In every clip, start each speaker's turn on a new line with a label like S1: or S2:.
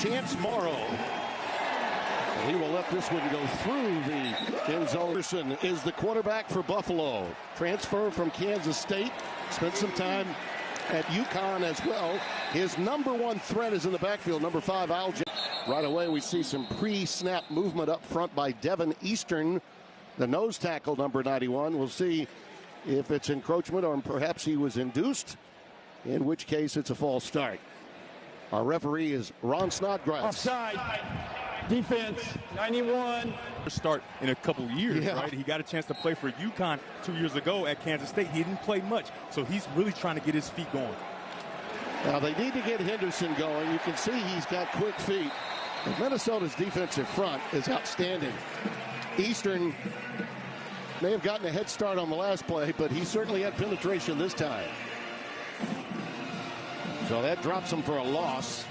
S1: Chance Morrow. He will let this one go through the end zone. Anderson is the quarterback for Buffalo. Transfer from Kansas State. Spent some time at UConn as well. His number one threat is in the backfield, number 5, Alge. Right away, we see some pre-snap movement up front by Devin Eastern, the nose tackle, number 91. We'll see if it's encroachment or perhaps he was induced, in which case it's a false start. Our referee is Ron Snodgrass.
S2: Offside. Defense, 91.
S3: Start in a couple years, right? He got a chance to play for UConn 2 years ago at Kansas State. He didn't play much, so he's really trying to get his feet going.
S1: Now, they need to get Henderson going. You can see he's got quick feet. And Minnesota's defensive front is outstanding. Eastern may have gotten a head start on the last play, but he certainly had penetration this time. So that drops him for a loss.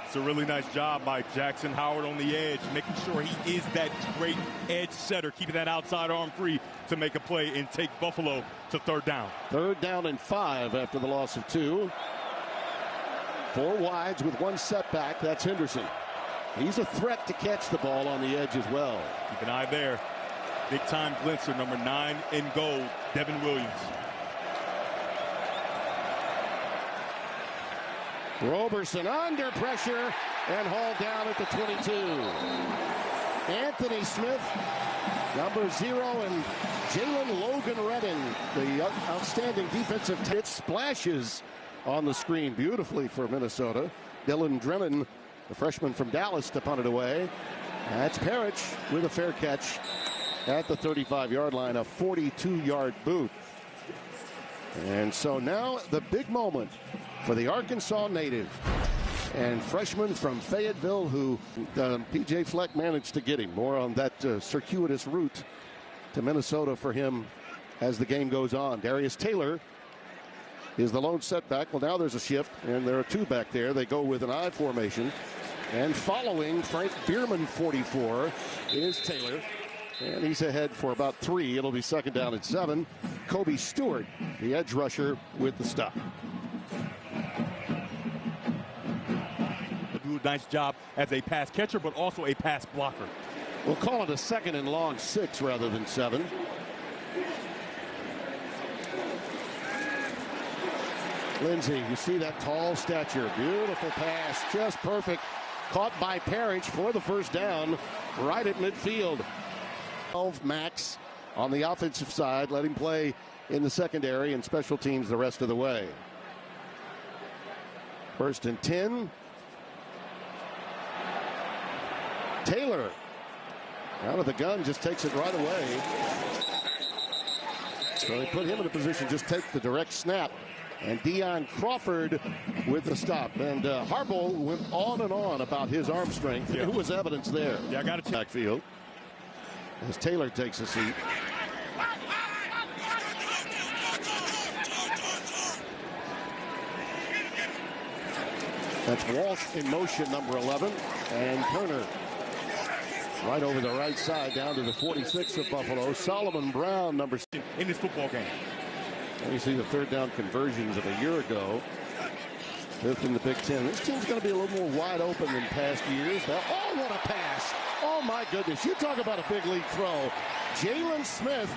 S3: It's a really nice job by Jackson Howard on the edge, making sure he is that great edge setter, keeping that outside arm free to make a play and take Buffalo to third down.
S1: 3rd down and 5 after the loss of 2. 4 wides with 1 setback. That's Henderson. He's a threat to catch the ball on the edge as well.
S3: Keep an eye there. Big time glinster, number 9 in gold, Devin Williams.
S1: Roberson under pressure and hauled down at the 22. Anthony Smith, number 0, and Jalen Logan Redden, the outstanding defensive. It splashes on the screen beautifully for Minnesota. Dylan Drennan, the freshman from Dallas, to punt it away. That's Parrish with a fair catch at the 35-yard line, a 42-yard boot. And so now the big moment for the Arkansas native and freshman from Fayetteville who P.J. Fleck managed to get him. More on that circuitous route to Minnesota for him as the game goes on. Darius Taylor is the lone setback. Well, now there's a shift, and there are 2 back there. They go with an I formation. And following Frank Bierman, 44, is Taylor. And he's ahead for about 3. It'll be 2nd down and 7. Kobe Stewart, the edge rusher, with the stop.
S3: Do a nice job as a pass catcher, but also a pass blocker.
S1: We'll call it a 2nd and long 6 rather than 7. Lindsey, you see that tall stature. Beautiful pass, just perfect. Caught by Parrish for the 1st down right at midfield. 12 max on the offensive side. Let him play in the secondary and special teams the rest of the way. 1st and 10. Taylor out of the gun, just takes it right away. So they put him in a position, just take the direct snap. And Deion Crawford with the stop. And Harbaugh went on and on about his arm strength. Yeah. It was evidence there.
S3: Yeah, I got to
S1: backfield as Taylor takes a seat. That's Walsh in motion, number 11. And Turner right over the right side down to the 46 of Buffalo. Solomon Brown, number 6
S3: in this football game.
S1: And you see the 3rd down conversions of a year ago. 5th in the Big Ten. This team's going to be a little more wide open than past years. Oh, what a pass. Oh, my goodness. You talk about a big league throw. Jalen Smith,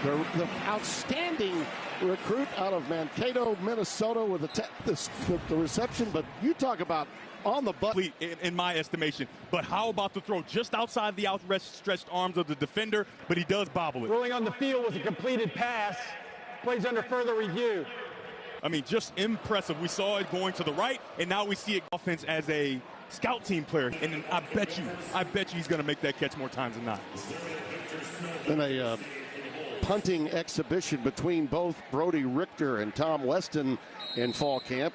S1: the outstanding recruit out of Mankato, Minnesota, with the reception. But you talk about on the butt.
S3: In my estimation. But how about the throw just outside the outstretched arms of the defender? But he does bobble it.
S2: Rolling on the field was a completed pass. Plays under further review.
S3: I mean, just impressive. We saw it going to the right, and now we see it offense as a scout team player. And I bet you he's going to make that catch more times than not.
S1: Then a punting exhibition between both Brody Richter and Tom Weston in fall camp.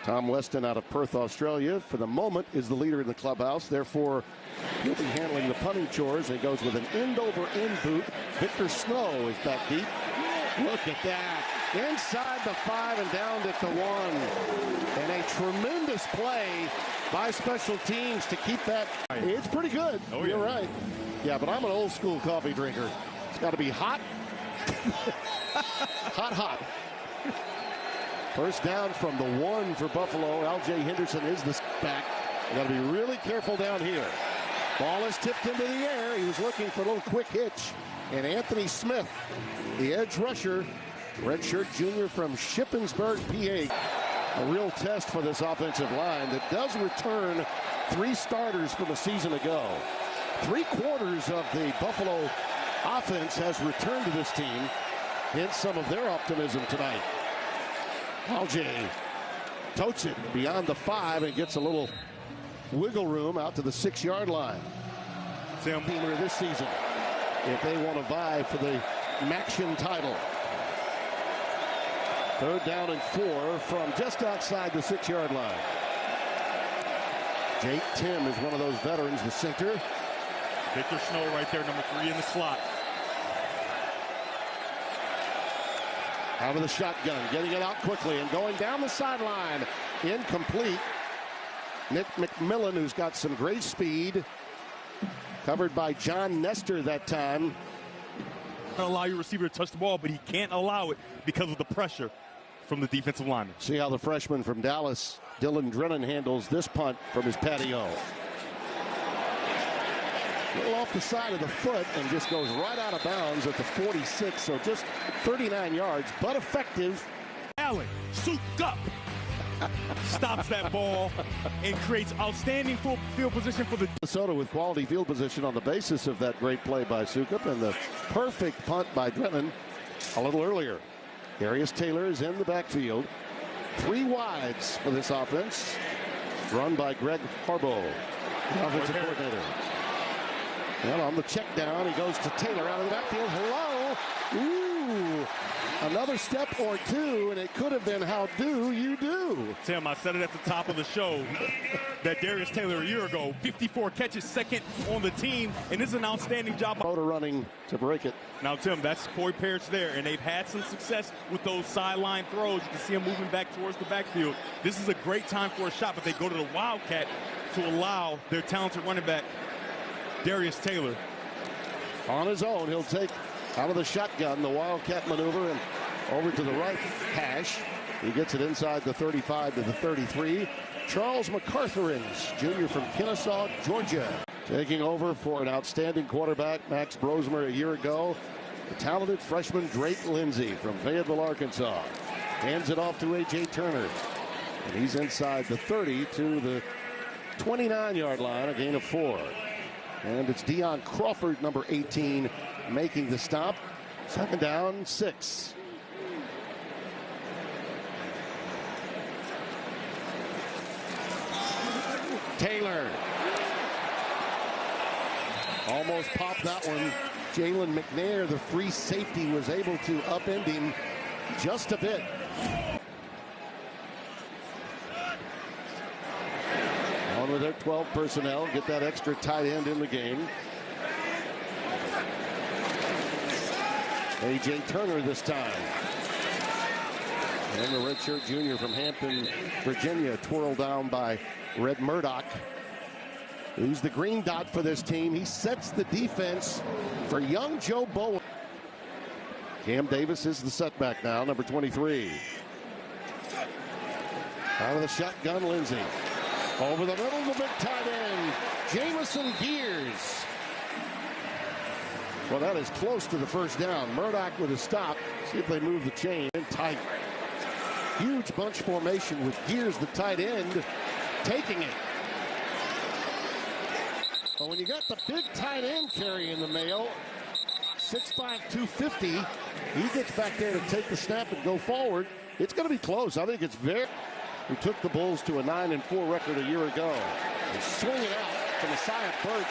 S1: Tom Weston out of Perth, Australia, for the moment is the leader in the clubhouse. Therefore, he'll be handling the punting chores. And he goes with an end-over-end boot. Victor Snow is back deep. Look at that. Inside the 5 and down at the 1. And a tremendous play by special teams to keep that. It's pretty good. Oh, yeah. You're right. Yeah, but I'm an old school coffee drinker. It's got to be hot. hot. 1st down from the 1 for Buffalo. L.J. Henderson is the back. Got to be really careful down here. Ball is tipped into the air. He was looking for a little quick hitch. And Anthony Smith, the edge rusher, redshirt junior from Shippensburg, PA. A real test for this offensive line that does return 3 starters from a season ago. 3/4 of the Buffalo offense has returned to this team. Hence some of their optimism tonight. Aljay totes it beyond the 5 and gets a little wiggle room out to the 6-yard line.
S3: Tim
S1: Teamer this season, if they want to vie for the Maction title. 3rd down and 4 from just outside the 6-yard line. Jake Tim is one of those veterans, the center.
S3: Victor Snow right there, number 3 in the slot.
S1: Out of the shotgun, getting it out quickly and going down the sideline. Incomplete. Nick McMillan, who's got some great speed. Covered by John Nestor that time.
S3: Allow your receiver to touch the ball, but he can't allow it because of the pressure from the defensive lineman.
S1: See how the freshman from Dallas, Dylan Drennan, handles this punt from his patio. A little off the side of the foot and just goes right out of bounds at the 46, so just 39 yards, but effective.
S3: Allen, souped up, stops that ball and creates outstanding field position for the
S1: Minnesota with quality field position on the basis of that great play by Sukup and the perfect punt by Drennan a little earlier. Darius Taylor is in the backfield. 3 wides for this offense, run by Greg Harbaugh, the offensive coordinator. Well, on the check down, he goes to Taylor out of the backfield. Hello. Ooh. Another step or 2, and it could have been how do you do?
S3: Tim, I said it at the top of the show that Darius Taylor a year ago, 54 catches, 2nd on the team, and this is an outstanding job.
S1: Motor running to break it.
S3: Now, Tim, that's Corey Parrish there, and they've had some success with those sideline throws. You can see him moving back towards the backfield. This is a great time for a shot, but they go to the Wildcat to allow their talented running back, Darius Taylor.
S1: On his own, he'll take out of the shotgun the Wildcat maneuver and over to the right hash. He gets it inside the 35 to the 33. Charles McCartherins, junior from Kennesaw, Georgia, taking over for an outstanding quarterback, Max Brosmer, a year ago. The talented freshman Drake Lindsay from Fayetteville, Arkansas. Hands it off to A.J. Turner. And he's inside the 30 to the 29-yard line, a gain of 4. And it's Deion Crawford, number 18, making the stop. 2nd down, 6. Taylor. Almost popped that one. Jalen McNair, the free safety, was able to upend him just a bit. On with their 12 personnel, get that extra tight end in the game. A.J. Turner this time. And the redshirt junior from Hampton, Virginia, twirled down by Red Murdoch, who's the green dot for this team. He sets the defense for young Joe Bowen. Cam Davis is the setback now, number 23. Out of the shotgun, Lindsay. Over the middle, the big tight end, Jamison Gears. Well, that is close to the 1st down. Murdoch with a stop. See if they move the chain in tight. Huge bunch formation with Gears, the tight end, taking it. But when you got the big tight end carry in the mail, 6'5", 250, he gets back there to take the snap and go forward. It's going to be close. I think it's very... We took the Bulls to a 9-4 record a year ago. They swing it out to Messiah Birch,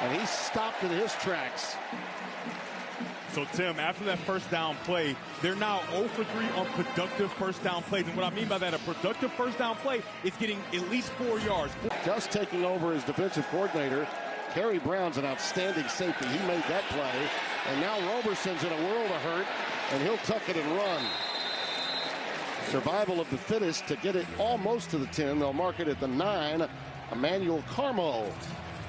S1: and he stopped in his tracks.
S3: So, Tim, after that 1st down play, they're now 0 for 3 on productive 1st down plays. And what I mean by that, a productive 1st down play is getting at least 4 yards.
S1: Just taking over as defensive coordinator, Kerry Brown's an outstanding safety. He made that play. And now Roberson's in a world of hurt, and he'll tuck it and run. Survival of the fittest to get it almost to the 10. They'll mark it at the 9. Emmanuel Carmo,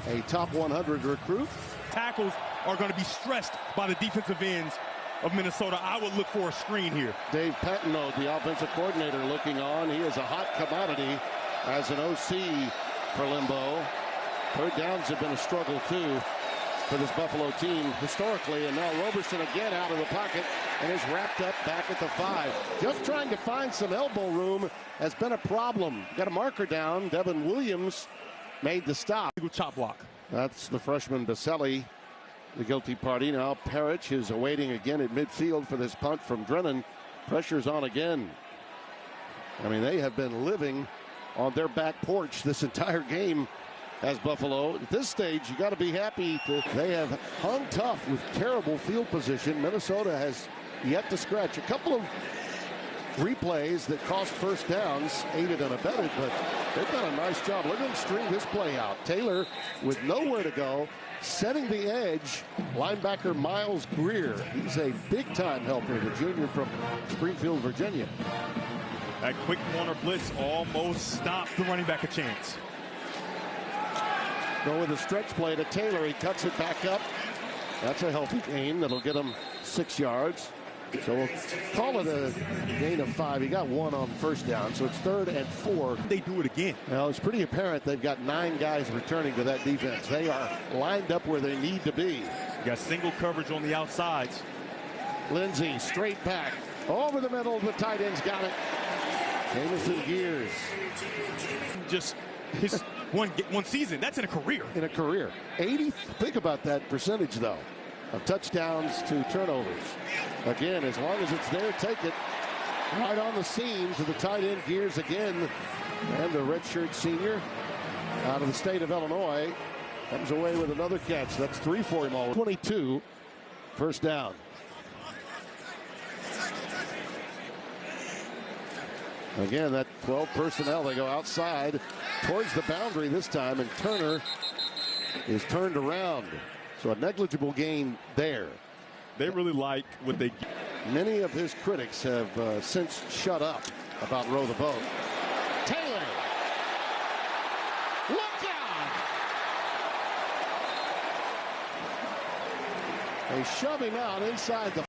S1: a top 100 recruit.
S3: Tackles are going to be stressed by the defensive ends of Minnesota. I would look for a screen here.
S1: Dave Patino, the offensive coordinator, looking on. He is a hot commodity as an OC for Limbo. Third downs have been a struggle, too, for this Buffalo team historically. And now Roberson again out of the pocket and is wrapped up back at the 5. Just trying to find some elbow room has been a problem. Got a marker down. Devin Williams made the stop.
S3: Chop block.
S1: That's the freshman Baselli, the guilty party. Now Parrish is awaiting again at midfield for this punt from Drennan. Pressure's on again. I mean, they have been living on their back porch this entire game as Buffalo. At this stage, you got to be happy that they have hung tough with terrible field position. Minnesota has yet to scratch. A couple of replays that cost first downs, aided and abetted, but they've done a nice job. Look at them string this play out. Taylor with nowhere to go, setting the edge, linebacker Miles Greer. He's a big-time helper, the junior from Springfield, Virginia.
S3: That quick corner blitz almost stopped the running back a chance.
S1: Go with a stretch play to Taylor. He cuts it back up. That's a healthy gain that'll get him 6 yards. So we'll call it a gain of 5. He got 1 on first down, so it's 3rd and 4.
S3: They do it again.
S1: Well, it's pretty apparent they've got 9 guys returning to that defense. They are lined up where they need to be.
S3: You got single coverage on the outsides.
S1: Lindsey straight back over the middle. The tight end's got it. Jamison Gears.
S3: Just his one season. That's in a career.
S1: In a career. 80. Think about that percentage, though, of touchdowns to turnovers. Again, as long as it's there, take it. Right on the seam to the tight end, Gears again. And the redshirt senior out of the state of Illinois comes away with another catch. That's 3 for him all. 22. First down. Again, that 12 personnel, they go outside towards the boundary this time, and Turner is turned around. So a negligible gain there.
S3: They really like what they get.
S1: Many of his critics have since shut up about row the boat. Taylor! Look out! They shove him out inside the